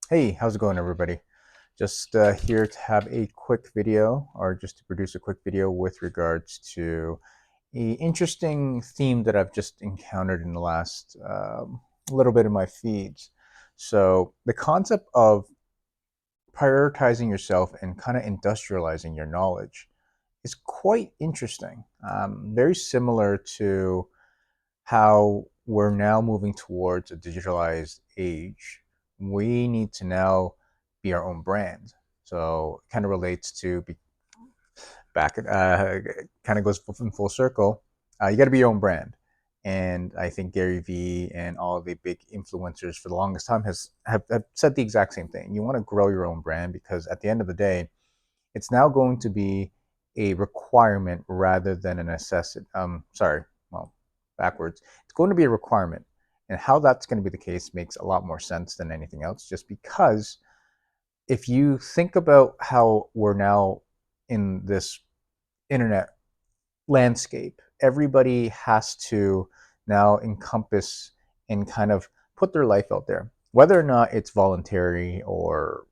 Hey, how's it going, everybody? Just here to have a quick video, or just to produce a quick video with regards to a interesting theme that I've just encountered in the last little bit in my feeds. So the concept of prioritizing yourself and kind of industrializing your knowledge is quite interesting. Very similar to how we're now moving towards a digitalized age. We need to now be our own brand. So it kind of relates to back, kind of goes in full circle. You got to be your own brand. And I think Gary Vee and all the big influencers for the longest time have said the exact same thing. You want to grow your own brand because at the end of the day, it's now going to be a requirement rather than a necessity. Sorry, well, backwards. It's going to be a requirement. And how that's going to be the case makes a lot more sense than anything else, just because if you think about how we're now in this internet landscape, everybody has to now encompass and kind of put their life out there, whether or not it's voluntary or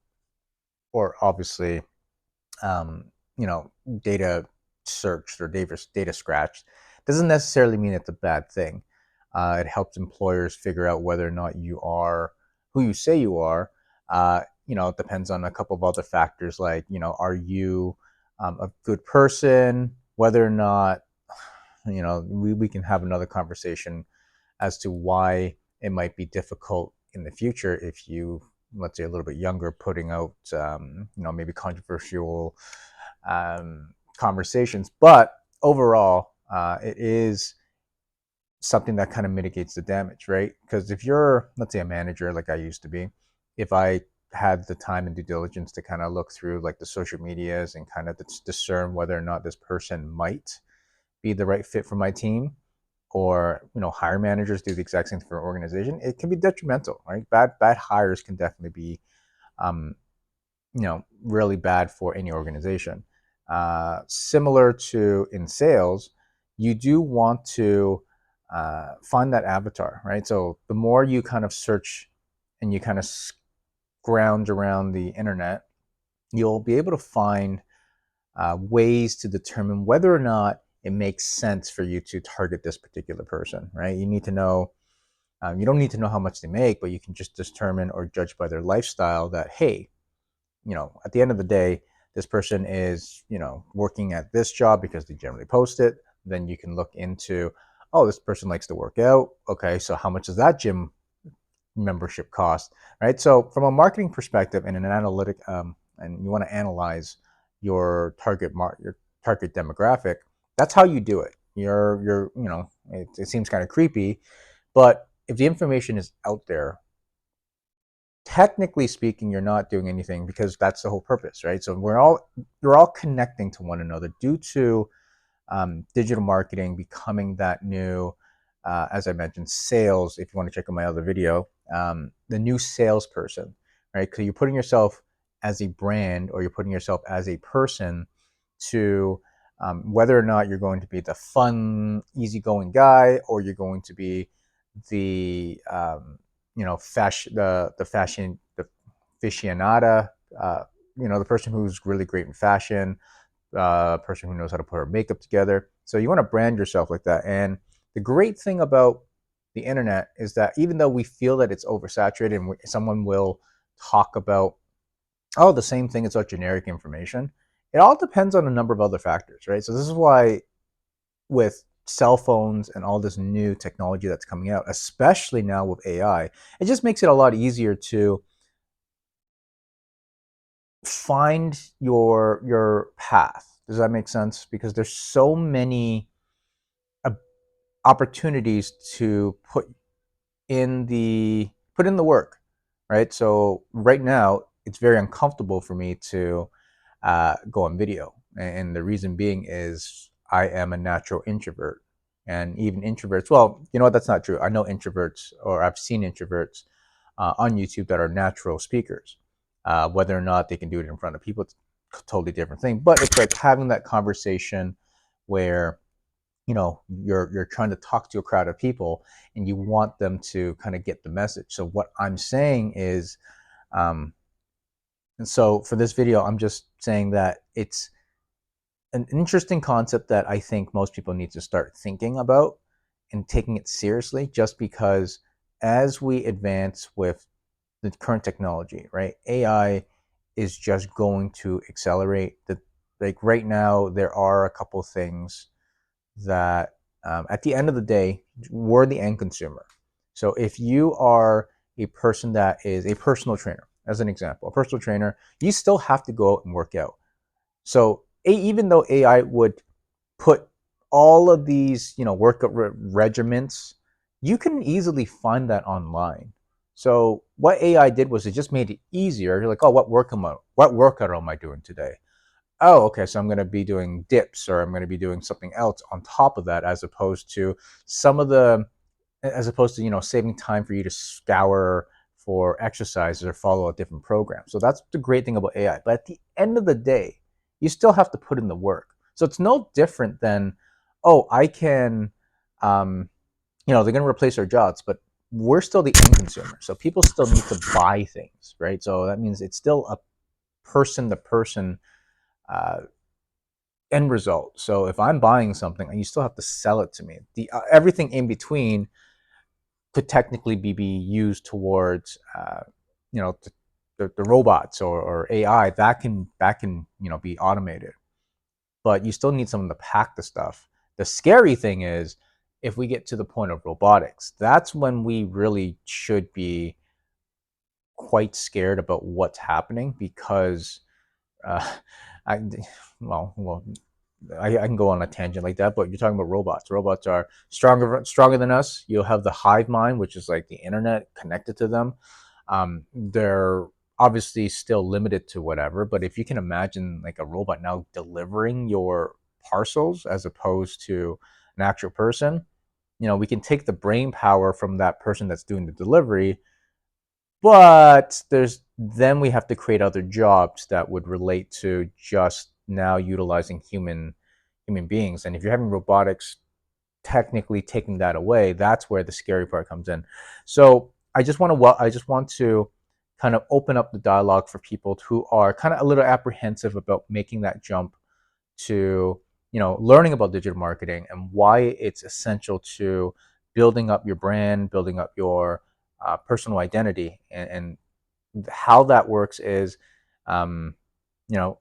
obviously um, you know, data searched or data scratched doesn't necessarily mean it's a bad thing. It helps employers figure out whether or not you are who you say you are. It depends on a couple of other factors like, are you a good person? Whether or not, we can have another conversation as to why it might be difficult in the future if you, let's say, a little bit younger, putting out, maybe controversial conversations. But overall, it is something that kind of mitigates the damage, right? Because if you're, let's say, a manager like I used to be, if I had the time and due diligence to kind of look through like the social medias and kind of discern whether or not this person might be the right fit for my team, or hire managers do the exact same thing for an organization, it can be detrimental, right? Bad hires can definitely be um, really bad for any organization. Similar to in sales, you do want to find that avatar, right? So the more you kind of search and you kind of scrounge around the internet, you'll be able to find ways to determine whether or not it makes sense for you to target this particular person, right? You need to know, you don't need to know how much they make, but you can just determine or judge by their lifestyle that, hey, at the end of the day, this person is, working at this job because they generally post it. Then you can look into, oh, this person likes to work out. Okay, so how much does that gym membership cost, right? So from a marketing perspective and an analytic, and you want to analyze your target demographic, that's how you do it. It seems kind of creepy, but if the information is out there, technically speaking, you're not doing anything because that's the whole purpose, right? So we're all connecting to one another due to digital marketing becoming that new, as I mentioned, sales. If you want to check out my other video, the new salesperson, right? Because you're putting yourself as a brand or you're putting yourself as a person to whether or not you're going to be the fun, easygoing guy or you're going to be the the aficionada, the person who's really great in fashion, person who knows how to put her makeup together. So you want to brand yourself like that. And the great thing about the internet is that even though we feel that it's oversaturated and someone will talk about, oh, the same thing, it's about generic information, it all depends on a number of other factors, right? So this is why with cell phones and all this new technology that's coming out, especially now with AI, it just makes it a lot easier to find your path. Does that make sense? Because there's so many uh, opportunities to put in the work, right? So right now, it's very uncomfortable for me to go on video, and the reason being is I am a natural introvert, and even introverts. Well, you know what? That's not true. I know introverts, or I've seen introverts on YouTube that are natural speakers. Whether or not they can do it in front of people, it's a totally different thing. But it's like having that conversation where you're trying to talk to a crowd of people and you want them to kind of get the message. So what I'm saying is And so for this video, I'm just saying that it's an interesting concept that I think most people need to start thinking about and taking it seriously, just because as we advance with the current technology, right, AI is just going to accelerate. Like right now, there are a couple things that at the end of the day, we're the end consumer. So if you are a person that is a personal trainer, as an example, a personal trainer, you still have to go out and work out. So even though AI would put all of these, workout regiments, you can easily find that online. So what AI did was it just made it easier. You're like, oh, what workout am I doing today? Oh, okay, so I'm going to be doing dips, or I'm going to be doing something else on top of that, as opposed to some of the, as opposed to, saving time for you to scour for exercises or follow a different program. So that's the great thing about AI. But at the end of the day, you still have to put in the work. So it's no different than, oh, I can, they're going to replace our jobs, but we're still the end consumer. So people still need to buy things, right? So that means it's still a person to person end result. So if I'm buying something and you still have to sell it to me, the everything in between could technically be used towards the robots or AI that can be automated. But you still need someone to pack the stuff. The scary thing is if we get to the point of robotics, that's when we really should be quite scared about what's happening, because uh, I, well, I can go on a tangent like that, but you're talking about robots. Robots are stronger than us. You'll have the hive mind, which is like the internet connected to them. They're obviously still limited to whatever, but if you can imagine like a robot now delivering your parcels as opposed to an actual person, we can take the brain power from that person that's doing the delivery, but then we have to create other jobs that would relate to just now utilizing human beings. And if you're having robotics technically taking that away, that's where the scary part comes in. So I just want to kind of open up the dialogue for people who are kind of a little apprehensive about making that jump to learning about digital marketing and why it's essential to building up your brand, building up your personal identity, and how that works is, you know,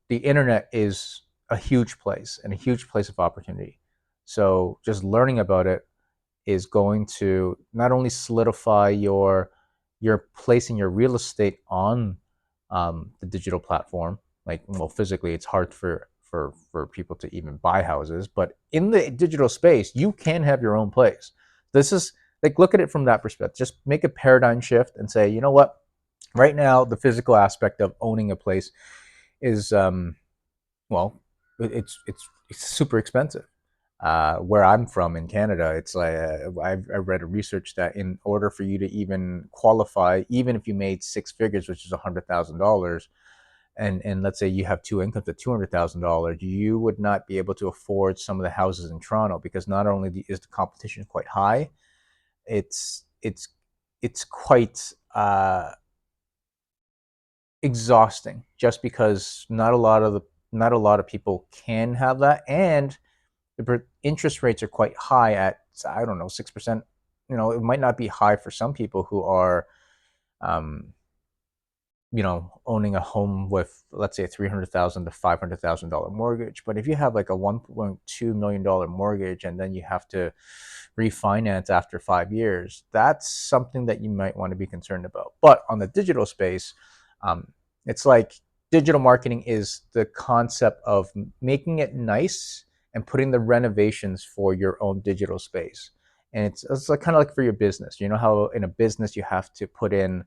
the internet is a huge place and a huge place of opportunity. So just learning about it is going to not only solidify your place in your real estate on the digital platform. Like, well, physically, it's hard for people to even buy houses, but in the digital space, you can have your own place. This is like, look at it from that perspective. Just make a paradigm shift and say, you know what? Right now, the physical aspect of owning a place is well, it's super expensive. Where I'm from in Canada, it's like I read a research that in order for you to even qualify, even if you made six figures, which is $100,000, and let's say you have two incomes of $200,000, you would not be able to afford some of the houses in Toronto, because not only is the competition quite high, it's quite exhausting, just because not a lot of people can have that, and the interest rates are quite high at, I don't know, 6%. It might not be high for some people who are um, owning a home with, let's say, a $300,000 to $500,000 mortgage. But if you have like a $1.2 million mortgage and then you have to refinance after 5 years, that's something that you might want to be concerned about. But on the digital space, it's like digital marketing is the concept of making it nice and putting the renovations for your own digital space. And it's like kind of like for your business. You know how in a business you have to put in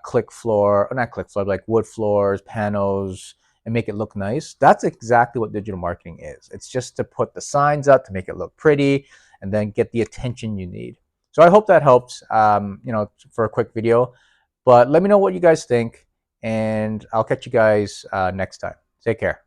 click floor, or not click floor, like wood floors, panels, and make it look nice. That's exactly what digital marketing is. It's just to put the signs up to make it look pretty and then get the attention you need. So I hope that helps, for a quick video. But let me know what you guys think, and I'll catch you guys next time. Take care.